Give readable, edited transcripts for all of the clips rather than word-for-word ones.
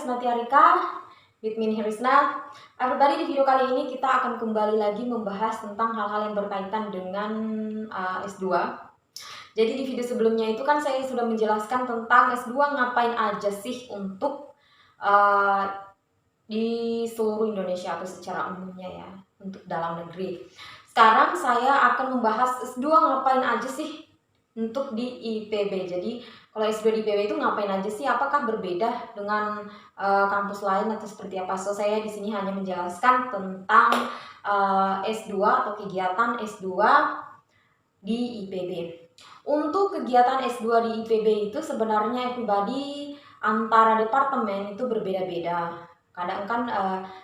Risna Tiarika, with me Risna. Everybody, di video kali ini kita akan kembali lagi membahas tentang hal-hal yang berkaitan dengan S2. Jadi di video sebelumnya itu kan saya sudah menjelaskan tentang S2 ngapain aja sih untuk di seluruh Indonesia atau secara umumnya ya, untuk dalam negeri. Sekarang saya akan membahas S2 ngapain aja sih untuk di IPB. Jadi kalau S2 di IPB itu ngapain aja sih? Apakah berbeda dengan kampus lain atau seperti apa? So saya di sini hanya menjelaskan tentang S2 atau kegiatan S2 di IPB. Untuk kegiatan S2 di IPB itu sebenarnya pribadi antara departemen itu berbeda-beda. Kadang kan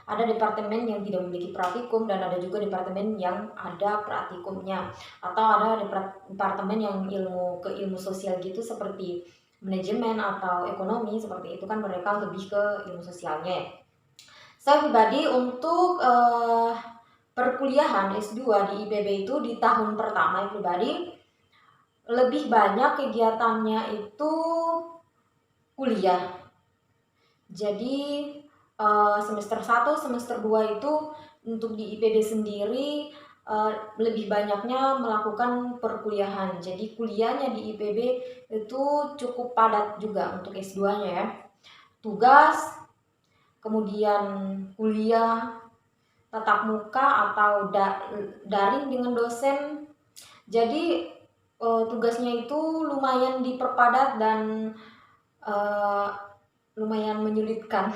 ada departemen yang tidak memiliki praktikum dan ada juga departemen yang ada praktikumnya, atau ada departemen yang ke ilmu sosial gitu seperti manajemen atau ekonomi, seperti itu kan mereka lebih ke ilmu sosialnya. Saya pribadi untuk perkuliahan S2 di IPB itu di tahun pertama pribadi lebih banyak kegiatannya itu kuliah. Jadi semester 1, semester 2 itu untuk di IPB sendiri lebih banyaknya melakukan perkuliahan. Jadi kuliahnya di IPB itu cukup padat juga untuk S2-nya ya. Tugas, kemudian kuliah tatap muka atau daring dengan dosen. Jadi tugasnya itu lumayan diperpadat dan lumayan menyulitkan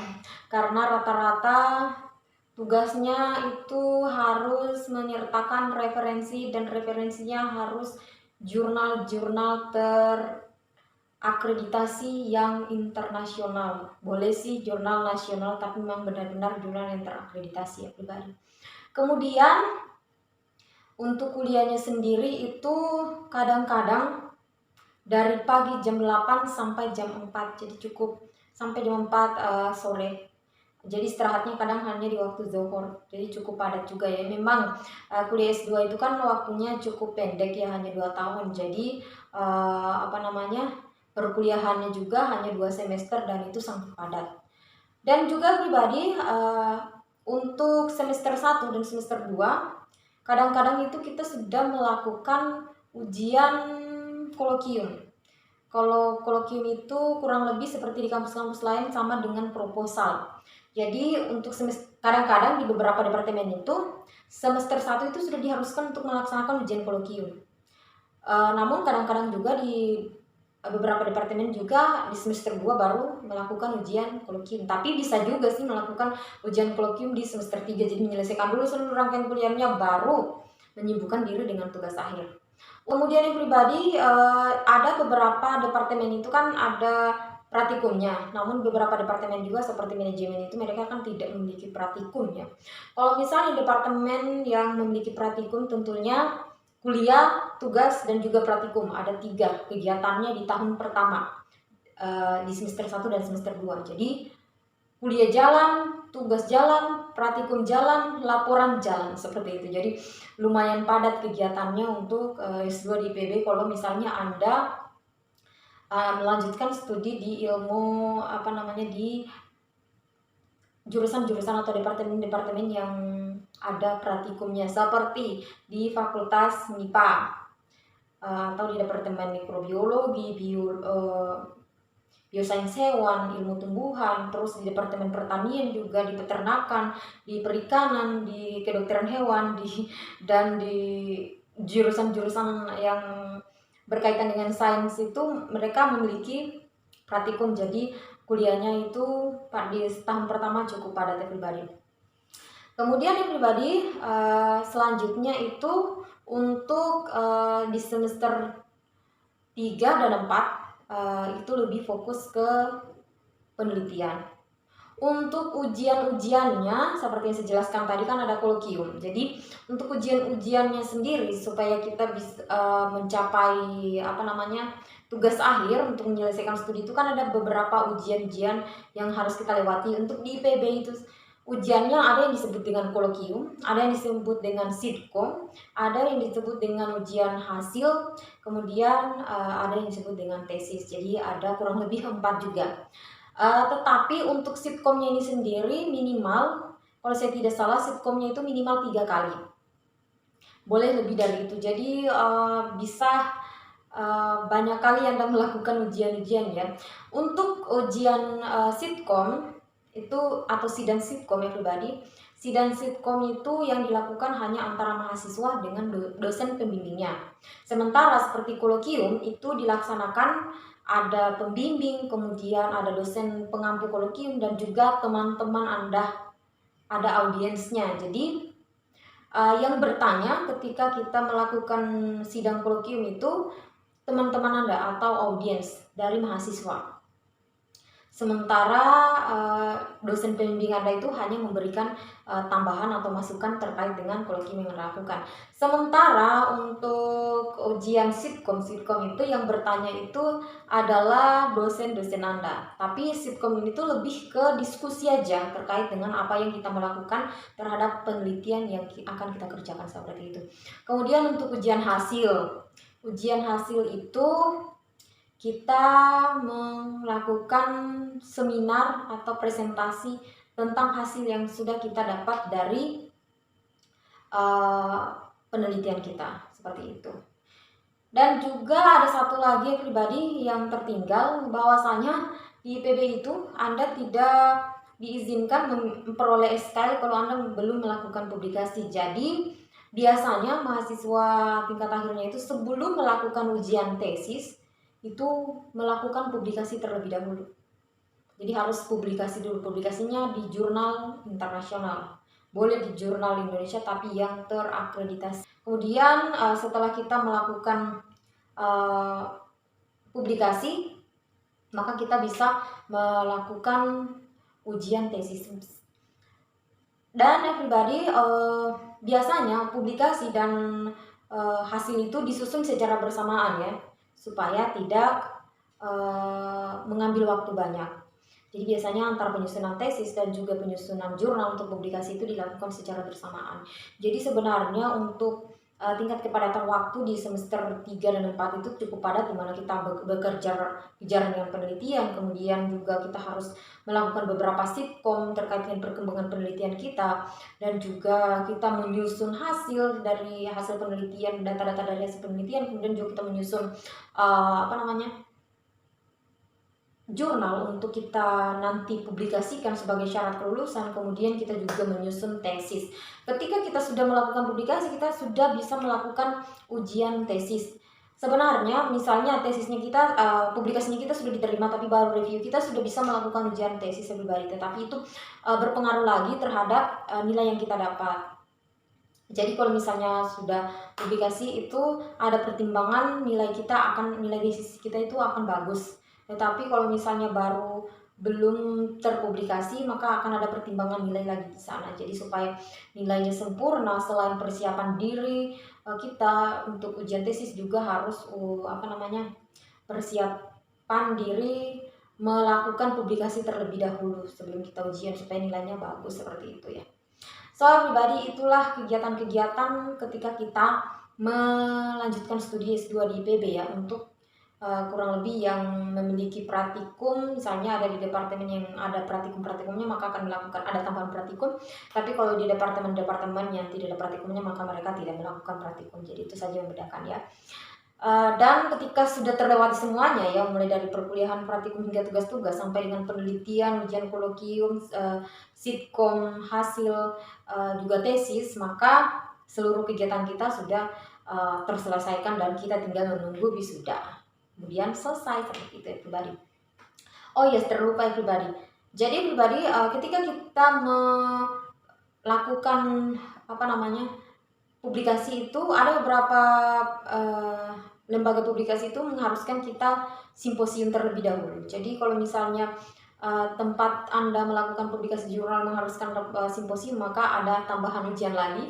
karena rata-rata tugasnya itu harus menyertakan referensi dan referensinya harus jurnal-jurnal terakreditasi yang internasional. Boleh sih jurnal nasional tapi memang benar-benar jurnal yang terakreditasi ya pribadi. Kemudian untuk kuliahnya sendiri itu kadang-kadang dari pagi jam 8 sampai jam 4, jadi cukup sampai jam 4 sore. Jadi istirahatnya kadang hanya di waktu zuhur, jadi cukup padat juga ya. Memang kuliah S2 itu kan waktunya cukup pendek ya, hanya 2 tahun. Jadi perkuliahannya juga hanya 2 semester dan itu sangat padat. Dan juga pribadi untuk semester 1 dan semester 2 kadang-kadang itu kita sudah melakukan ujian kolokium. Kalau kolokium itu kurang lebih seperti di kampus-kampus lain sama dengan proposal. Jadi untuk kadang-kadang di beberapa departemen itu semester 1 itu sudah diharuskan untuk melaksanakan ujian kolokium. Namun kadang-kadang juga di beberapa departemen juga di semester 2 baru melakukan ujian kolokium. Tapi bisa juga sih melakukan ujian kolokium di semester 3. Jadi menyelesaikan dulu seluruh rangkaian kuliahnya baru menyibukkan diri dengan tugas akhir. Kemudian yang pribadi ada beberapa departemen itu kan ada praktikumnya, namun beberapa departemen juga seperti manajemen itu mereka kan tidak memiliki praktikumnya. Kalau misalnya departemen yang memiliki praktikum tentunya kuliah, tugas, dan juga praktikum ada 3 kegiatannya di tahun pertama di semester 1 dan semester 2. Jadi kuliah jalan, tugas jalan, praktikum jalan, laporan jalan, seperti itu. Jadi lumayan padat kegiatannya untuk S2 di IPB kalau misalnya Anda melanjutkan studi di ilmu di jurusan-jurusan atau departemen-departemen yang ada praktikumnya, seperti di Fakultas MIPA atau di Departemen Mikrobiologi, biosains hewan, ilmu tumbuhan, terus di Departemen Pertanian juga, di peternakan, di perikanan, di kedokteran hewan, dan di jurusan-jurusan yang berkaitan dengan sains itu mereka memiliki praktikum. Jadi kuliahnya itu di tahun pertama cukup padat ya pribadi. Kemudian yang pribadi selanjutnya itu untuk di semester 3 dan 4 itu lebih fokus ke penelitian. Untuk ujian-ujiannya seperti yang saya jelaskan tadi kan ada kolokium. Jadi untuk ujian-ujiannya sendiri supaya kita bisa mencapai tugas akhir untuk menyelesaikan studi itu kan ada beberapa ujian-ujian yang harus kita lewati. Untuk di IPB itu ujiannya ada yang disebut dengan kolokium, ada yang disebut dengan sidkom, ada yang disebut dengan ujian hasil, kemudian ada yang disebut dengan tesis. Jadi ada kurang lebih 4 juga. Tetapi untuk sitkomnya ini sendiri minimal, kalau saya tidak salah sitkomnya itu minimal 3 kali. Boleh lebih dari itu. Jadi bisa banyak kali Anda melakukan ujian-ujian ya. Untuk ujian sitkom itu atau sidang sitkom ya pribadi, sidang sitkom itu yang dilakukan hanya antara mahasiswa dengan dosen pembimbingnya. Sementara seperti kolokium itu dilaksanakan ada pembimbing, kemudian ada dosen pengampu kolokium dan juga teman-teman Anda, ada audiensnya. Jadi yang bertanya ketika kita melakukan sidang kolokium itu teman-teman Anda atau audiens dari mahasiswa. Sementara dosen pembimbing Anda itu hanya memberikan tambahan atau masukan terkait dengan kolokium yang Anda lakukan. Sementara untuk ujian sitkom itu yang bertanya itu adalah dosen-dosen Anda. Tapi sitkom ini tuh lebih ke diskusi aja terkait dengan apa yang kita melakukan terhadap penelitian yang akan kita kerjakan seperti itu. Kemudian untuk ujian hasil itu kita melakukan seminar atau presentasi tentang hasil yang sudah kita dapat dari penelitian kita, seperti itu. Dan juga ada satu lagi pribadi yang tertinggal, bahwasanya di IPB itu Anda tidak diizinkan memperoleh SKL kalau Anda belum melakukan publikasi. Jadi biasanya mahasiswa tingkat akhirnya itu sebelum melakukan ujian tesis itu melakukan publikasi terlebih dahulu. Jadi harus publikasi dulu, publikasinya di jurnal internasional, boleh di jurnal Indonesia tapi yang terakreditasi. Kemudian setelah kita melakukan publikasi, maka kita bisa melakukan ujian tesis. Dan pribadi biasanya publikasi dan hasil itu disusun secara bersamaan ya, supaya tidak mengambil waktu banyak. Jadi biasanya antara penyusunan tesis dan juga penyusunan jurnal untuk publikasi itu dilakukan secara bersamaan. Jadi sebenarnya untuk tingkat kepadatan waktu di semester 3 dan 4 itu cukup padat, di mana kita bekerja dengan penelitian, kemudian juga kita harus melakukan beberapa sitkom terkait dengan perkembangan penelitian kita, dan juga kita menyusun hasil dari hasil penelitian, data-data dari hasil penelitian, kemudian juga kita menyusun jurnal untuk kita nanti publikasikan sebagai syarat kelulusan. Kemudian kita juga menyusun tesis. Ketika kita sudah melakukan publikasi, kita sudah bisa melakukan ujian tesis. Sebenarnya misalnya tesisnya kita, publikasinya kita sudah diterima, tapi baru review, kita sudah bisa melakukan ujian tesis pribadi. Tetapi itu berpengaruh lagi terhadap nilai yang kita dapat. Jadi kalau misalnya sudah publikasi itu ada pertimbangan nilai tesis kita itu akan bagus. Tetapi kalau misalnya baru belum terpublikasi, maka akan ada pertimbangan nilai lagi di sana. Jadi supaya nilainya sempurna, selain persiapan diri kita untuk ujian tesis, juga harus persiapan diri melakukan publikasi terlebih dahulu sebelum kita ujian supaya nilainya bagus, seperti itu ya. So pribadi itulah kegiatan-kegiatan ketika kita melanjutkan studi S2 di IPB ya, untuk kurang lebih yang memiliki praktikum, misalnya ada di departemen yang ada praktikumnya, maka akan melakukan ada tambahan praktikum. Tapi kalau di departemen yang tidak ada praktikumnya, maka mereka tidak melakukan praktikum. Jadi itu saja yang membedakan ya. Dan ketika sudah terlewati semuanya ya, mulai dari perkuliahan, praktikum hingga tugas-tugas sampai dengan penelitian, ujian kolokium, sitkom, hasil, juga tesis, maka seluruh kegiatan kita sudah terselesaikan dan kita tinggal menunggu wisuda. Kemudian selesai, seperti itu ya pribadi. Oh yes, terlupa ya pribadi. Jadi pribadi ketika kita melakukan publikasi itu, ada beberapa lembaga publikasi itu mengharuskan kita simposium terlebih dahulu. Jadi kalau misalnya tempat Anda melakukan publikasi jurnal mengharuskan simposium, maka ada tambahan ujian lagi,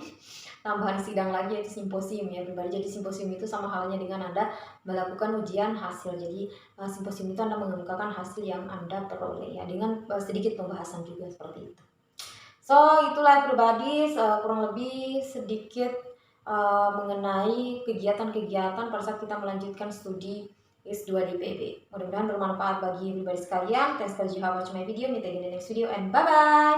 tambahan sidang lagi, yaitu simposium ya pribadi. Jadi simposium itu sama halnya dengan Anda melakukan ujian hasil. Jadi simposium itu Anda mengemukakan hasil yang Anda peroleh ya, dengan sedikit pembahasan juga, seperti itu. So itulah pribadi kurang lebih sedikit mengenai kegiatan-kegiatan pada saat kita melanjutkan studi S2 di PB. Mudah-mudahan bermanfaat bagi pribadi sekalian. Thanks for watching my video. Meet again in the next video and bye-bye!